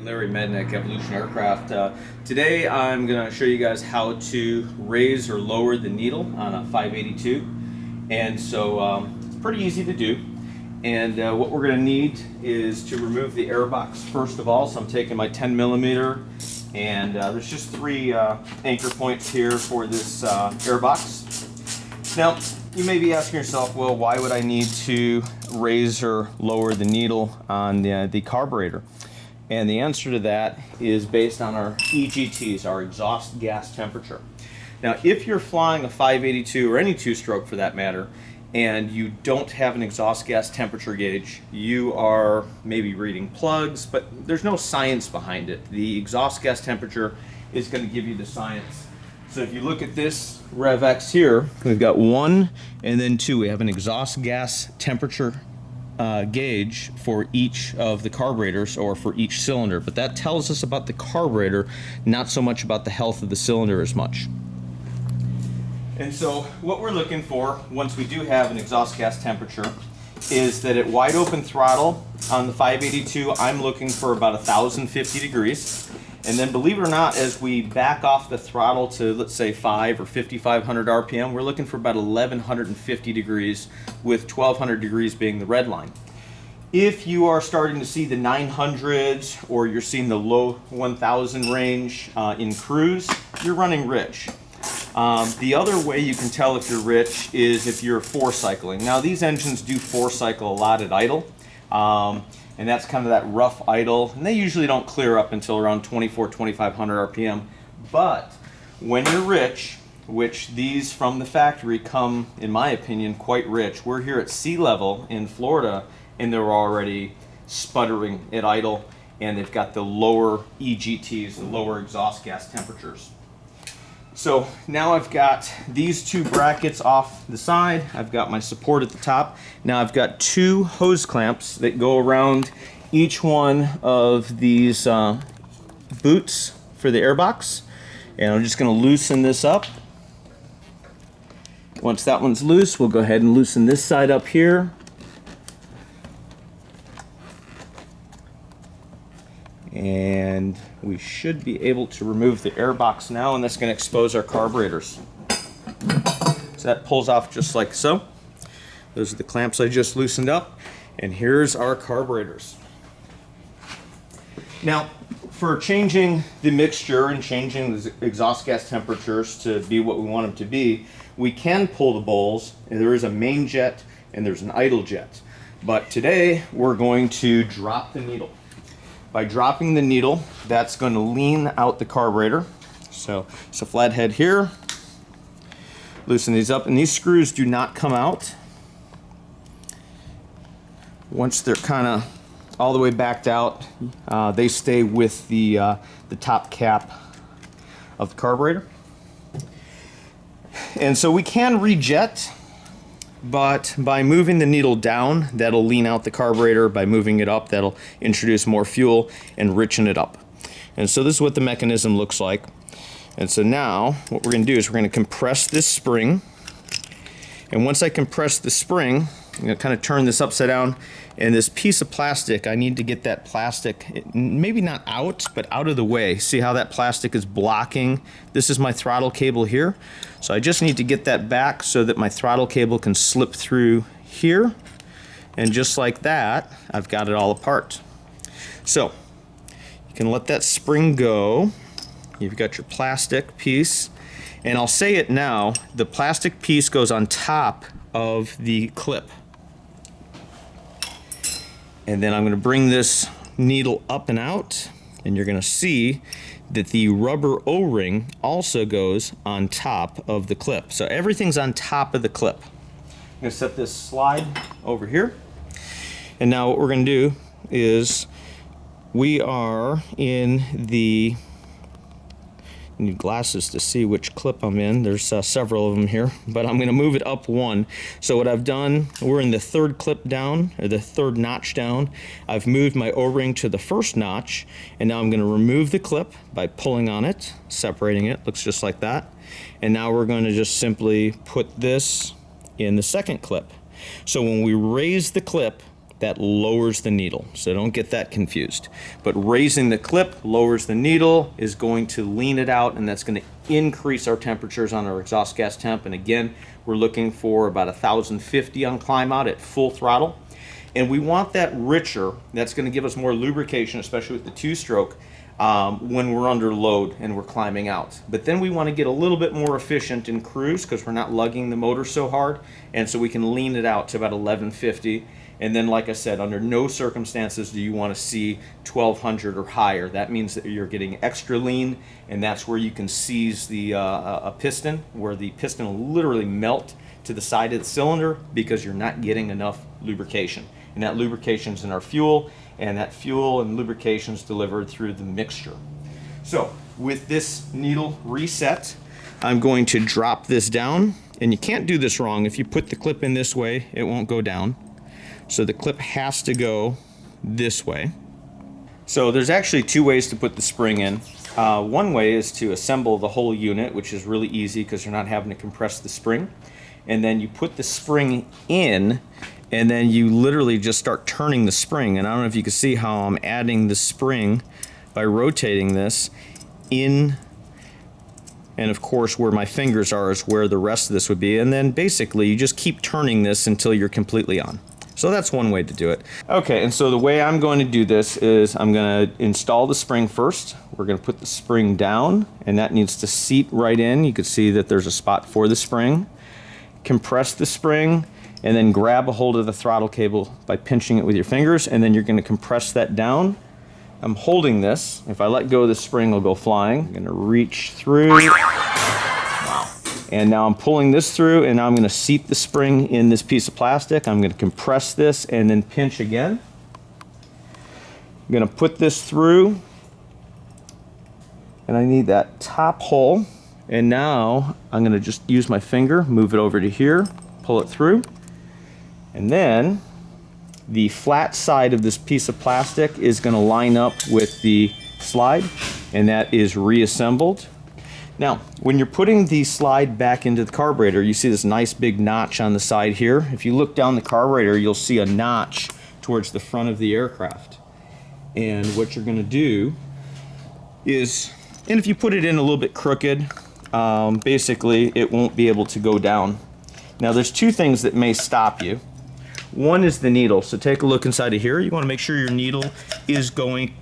Larry Mednick, Evolution Aircraft. Today I'm going to show you guys how to raise or lower the needle on a 582. And so it's pretty easy to do. And what we're going to need is to remove the airbox first of all. So I'm taking my 10 millimeter, and there's just three anchor points here for this airbox. Now, you may be asking yourself, well, why would I need to raise or lower the needle on the carburetor? And the answer to that is based on our EGTs, our exhaust gas temperature. Now, if you're flying a 582 or any two-stroke for that matter, and you don't have an exhaust gas temperature gauge, you are maybe reading plugs, but there's no science behind it. The exhaust gas temperature is going to give you the science. So if you look at this REV X here, we've got 1 and then 2. We have an exhaust gas temperature gauge for each of the carburetors, or for each cylinder, but that tells us about the carburetor, not so much about the health of the cylinder as much. And so what we're looking for once we do have an exhaust gas temperature is that at wide open throttle on the 582, I'm looking for about 1050 degrees. And then, believe it or not, as we back off the throttle to, let's say, 5 or 5500 RPM, we're looking for about 1150 degrees, with 1200 degrees being the red line. If you are starting to see the 900s or you're seeing the low 1000 range in cruise, you're running rich. The other way you can tell if you're rich is if you're four-cycling. Now, these engines do four-cycle a lot at idle. And that's kind of that rough idle, and they usually don't clear up until around 2500 RPM. But when you're rich, which these from the factory come, in my opinion, quite rich. We're here at sea level in Florida, and they're already sputtering at idle, and they've got the lower EGTs, the lower exhaust gas temperatures. So now I've got these two brackets off the side. I've got my support at the top. Now I've got two hose clamps that go around each one of these boots for the airbox. And I'm just going to loosen this up. Once that one's loose, we'll go ahead and loosen this side up here. And we should be able to remove the airbox now, and that's going to expose our carburetors. So that pulls off just like so. Those are the clamps I just loosened up, and here's our carburetors. Now, for changing the mixture and changing the exhaust gas temperatures to be what we want them to be, we can pull the bowls, and there is a main jet and there's an idle jet. But today we're going to drop the needle. By dropping the needle, that's going to lean out the carburetor. So it's a flat head here. Loosen these up, and these screws do not come out. Once they're kind of all the way backed out, they stay with the top cap of the carburetor. And so we can rejet, but by moving the needle down, that'll lean out the carburetor. By moving it up, that'll introduce more fuel and richen it up. And so this is what the mechanism looks like. And so now what we're going to do is we're going to compress this spring. And once I compress the spring, I'm going to kind of turn this upside down. And this piece of plastic, I need to get that plastic, maybe not out, but out of the way. See how that plastic is blocking? This is my throttle cable here. So I just need to get that back so that my throttle cable can slip through here. And just like that, I've got it all apart. So you can let that spring go. You've got your plastic piece. And I'll say it now, the plastic piece goes on top of the clip. And then I'm going to bring this needle up and out, and you're going to see that the rubber O-ring also goes on top of the clip. So everything's on top of the clip. I'm going to set this slide over here. And now what we're going to do is we are in the... I need glasses to see which clip I'm in. There's several of them here, but I'm going to move it up one. So what I've done, we're in the third clip down, or the third notch down. I've moved my O-ring to the first notch, and now I'm going to remove the clip by pulling on it, separating it. Looks just like that. And now we're going to just simply put this in the second clip. So when we raise the clip, that lowers the needle. So don't get that confused. But raising the clip lowers the needle, is going to lean it out, and that's going to increase our temperatures on our exhaust gas temp. And again, we're looking for about 1,050 on climb out at full throttle. And we want that richer. That's going to give us more lubrication, especially with the two-stroke, when we're under load and we're climbing out. But then we want to get a little bit more efficient in cruise because we're not lugging the motor so hard, and so we can lean it out to about 1150. And then, like I said, under no circumstances do you want to see 1200 or higher. That means that you're getting extra lean, and that's where you can seize the a piston, where the piston will literally melt to the side of the cylinder because you're not getting enough lubrication. And that lubrication is in our fuel, and that fuel and lubrication is delivered through the mixture. So with this needle reset, I'm going to drop this down, and you can't do this wrong. If you put the clip in this way, it won't go down. So the clip has to go this way. So there's actually two ways to put the spring in. One way is to assemble the whole unit, which is really easy because you're not having to compress the spring. And then you put the spring in, and then you literally just start turning the spring. And I don't know if you can see how I'm adding the spring by rotating this in. And of course, where my fingers are is where the rest of this would be. And then basically you just keep turning this until you're completely on. So that's one way to do it. Okay, and so the way I'm going to do this is I'm going to install the spring first. We're going to put the spring down, and that needs to seat right in. You can see that there's a spot for the spring. Compress the spring, and then grab a hold of the throttle cable by pinching it with your fingers, and then you're going to compress that down. I'm holding this. If I let go, the spring will go flying. I'm going to reach through. And now I'm pulling this through, and now I'm going to seat the spring in this piece of plastic. I'm going to compress this and then pinch again. I'm going to put this through, and I need that top hole. And now I'm going to just use my finger, move it over to here, pull it through. And then the flat side of this piece of plastic is going to line up with the slide, and that is reassembled. Now, when you're putting the slide back into the carburetor, you see this nice big notch on the side here. If you look down the carburetor, you'll see a notch towards the front of the aircraft. And what you're going to do is, and if you put it in a little bit crooked, basically it won't be able to go down. Now, there's two things that may stop you. One is the needle. So take a look inside of here. You want to make sure your needle is going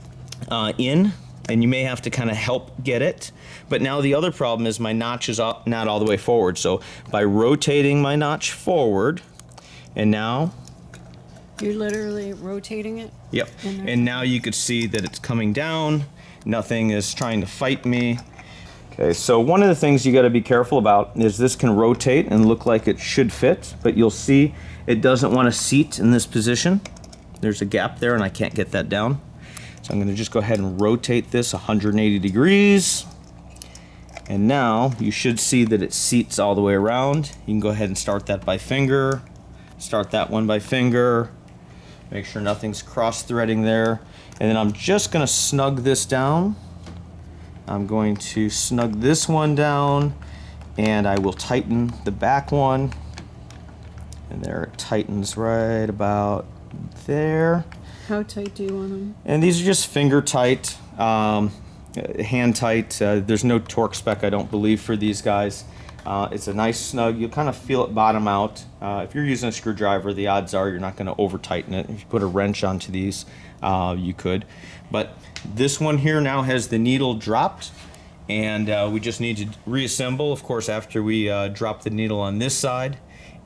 in, and you may have to kind of help get it. But now the other problem is my notch is not all the way forward. So by rotating my notch forward, and now... You're literally rotating it? Yep. And now you could see that it's coming down. Nothing is trying to fight me. Okay, so one of the things you got to be careful about is this can rotate and look like it should fit, but you'll see it doesn't want to seat in this position. There's a gap there, and I can't get that down. So I'm going to just go ahead and rotate this 180 degrees. And now you should see that it seats all the way around. You can go ahead and start that by finger. Start that one by finger. Make sure nothing's cross-threading there. And then I'm just going to snug this down. I'm going to snug this one down, and I will tighten the back one. And there it tightens right about there. How tight do you want them? And these are just finger tight, hand tight. There's no torque spec, I don't believe, for these guys. It's a nice snug. You'll kind of feel it bottom out. If you're using a screwdriver, the odds are you're not going to over tighten it. If you put a wrench onto these, you could. But this one here now has the needle dropped, and we just need to reassemble, of course, after we drop the needle on this side.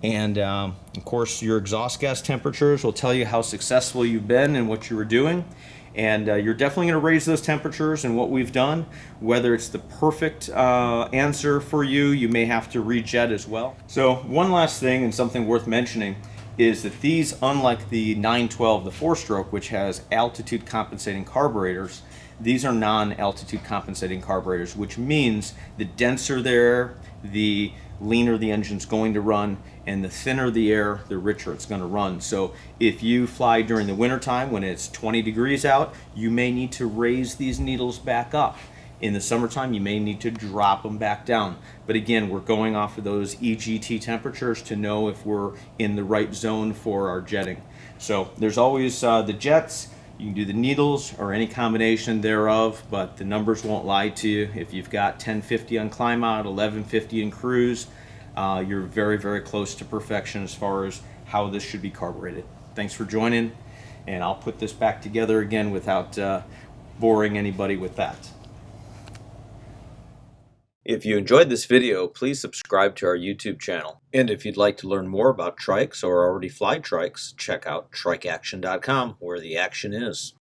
And of course, your exhaust gas temperatures will tell you how successful you've been and what you were doing. And you're definitely going to raise those temperatures, and what we've done, whether it's the perfect answer for you, you may have to rejet as well. So one last thing, and something worth mentioning, is that these, unlike the 912, the 4-stroke, which has altitude compensating carburetors, these are non-altitude compensating carburetors, which means the denser the air, the leaner the engine's going to run, and the thinner the air, the richer it's going to run. So if you fly during the winter time when it's 20 degrees out, you may need to raise these needles back up. In the summertime, you may need to drop them back down. But again, we're going off of those EGT temperatures to know if we're in the right zone for our jetting. So there's always the jets. You can do the needles or any combination thereof, but the numbers won't lie to you. If you've got 1050 on climb out, 1150 in cruise, you're very, very close to perfection as far as how this should be carbureted. Thanks for joining, and I'll put this back together again without boring anybody with that. If you enjoyed this video, please subscribe to our YouTube channel. And if you'd like to learn more about trikes or already fly trikes, check out trikeaction.com, where the action is.